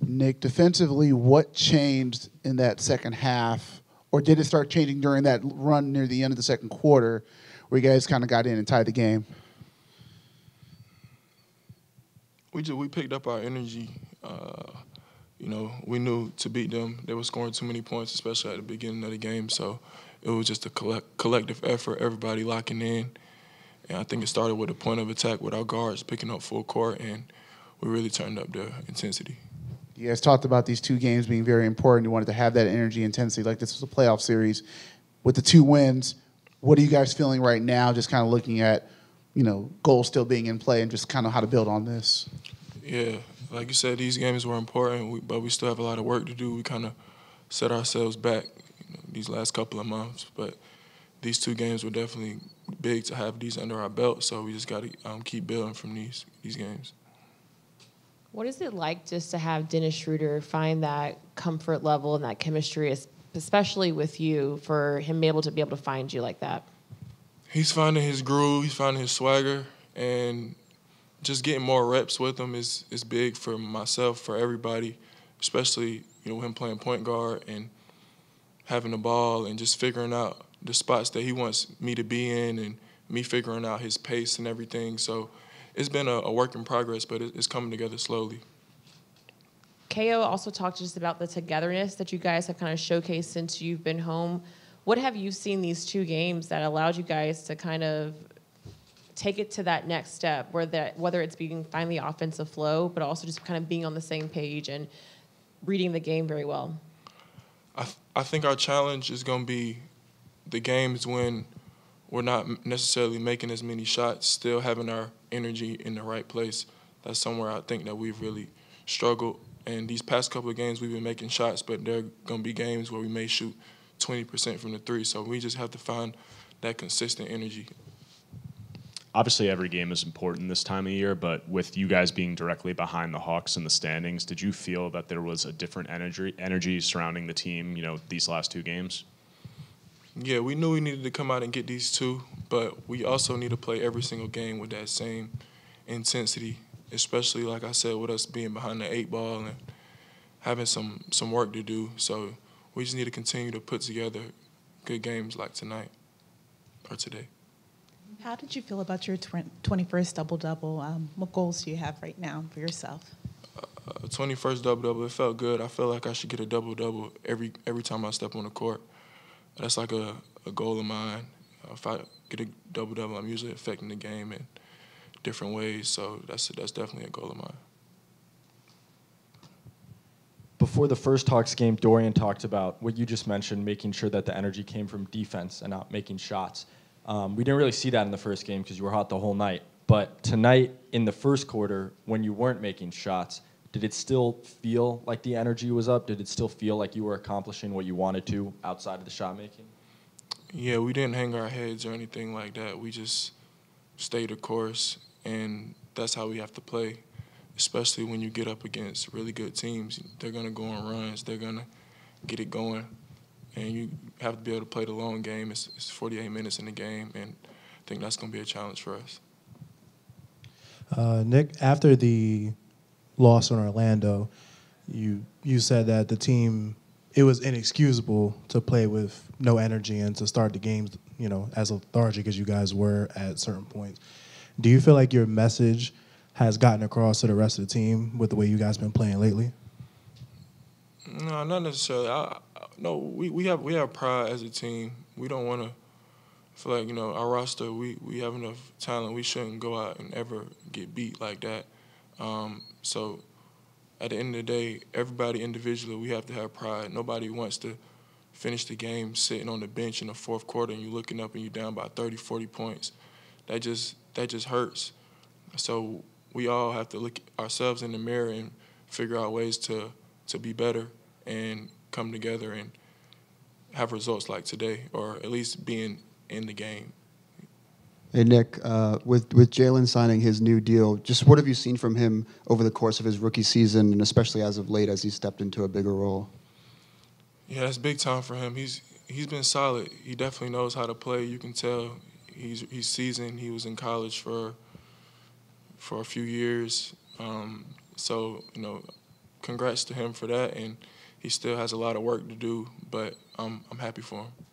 Nick, defensively, what changed in that second half, or did it start changing during that run near the end of the second quarter, where you guys kind of got in and tied the game? We picked up our energy. We knew to beat them, they were scoring too many points, especially at the beginning of the game. So it was just a collective effort, everybody locking in. And I think it started with a point of attack with our guards picking up full court, and we really turned up the intensity. You guys talked about these two games being very important. You wanted to have that energy, intensity, like this was a playoff series. With the 2 wins, what are you guys feeling right now, just kind of looking at, goals still being in play and just kind of how to build on this? Yeah, like you said, these games were important, but we still have a lot of work to do. We kind of set ourselves back these last couple of months, but these 2 games were definitely big to have these under our belt, so we just got to keep building from these games. What is it like just to have Dennis Schroder find that comfort level and that chemistry, especially with you, for him to be able to find you like that? He's finding his groove, he's finding his swagger, and just getting more reps with him is big for myself, for everybody, especially him playing point guard and having the ball and just figuring out the spots that he wants me to be in and me figuring out his pace and everything. So it's been a work in progress, but it's coming together slowly. KO also talked just about the togetherness that you guys have kind of showcased since you've been home. What have you seen these 2 games that allowed you guys to kind of take it to that next step, whether it's finding the offensive flow, but also just kind of being on the same page and reading the game very well? I think our challenge is going to be the games when we're not necessarily making as many shots, still having our energy in the right place. That's somewhere I think that we've really struggled. And these past couple of games, we've been making shots, but there are going to be games where we may shoot 20% from the 3. So we just have to find that consistent energy. Obviously, every game is important this time of year, but with you guys being directly behind the Hawks in the standings, did you feel that there was a different energy surrounding the team, these last 2 games? Yeah, we knew we needed to come out and get these 2, but we also need to play every single game with that same intensity, especially, like I said, with us being behind the 8 ball and having some work to do. So we just need to continue to put together good games like tonight or today. How did you feel about your 21st double-double? What goals do you have right now for yourself? 21st double-double, it felt good. I feel like I should get a double-double every time I step on the court. That's like a goal of mine. If I get a double-double, I'm usually affecting the game in different ways, so that's definitely a goal of mine. Before the first Hawks game, Dorian talked about what you just mentioned, making sure that the energy came from defense and not making shots. We didn't really see that in the first game because you were hot the whole night. But tonight, in the first quarter, when you weren't making shots, did it still feel like the energy was up? Did it still feel like you were accomplishing what you wanted to outside of the shot making? Yeah, we didn't hang our heads or anything like that. We just stayed the course, and that's how we have to play, especially when you get up against really good teams. They're going to go on runs. They're going to get it going, and you have to be able to play the long game. It's 48 minutes in the game, and I think that's going to be a challenge for us. Nick, after the loss in Orlando, you said that the team, it was inexcusable to play with no energy and to start the games, as lethargic as you guys were at certain points. Do you feel like your message has gotten across to the rest of the team with the way you guys been playing lately? No, not necessarily. No, we have pride as a team. We don't want to feel like, our roster, we have enough talent. We shouldn't go out and ever get beat like that. So at the end of the day, everybody individually, we have to have pride. Nobody wants to finish the game sitting on the bench in the fourth quarter and you're looking up and you're down by 30, 40 points. That just hurts. So we all have to look ourselves in the mirror and figure out ways to be better and come together and have results like today, or at least being in the game. Hey, Nick, with Jalen signing his new deal, just what have you seen from him over the course of his rookie season, and especially as of late as he stepped into a bigger role? Yeah, that's big time for him. He's been solid. He definitely knows how to play. You can tell he's seasoned. He was in college for a few years. So, congrats to him for that, and he still has a lot of work to do, but I'm happy for him.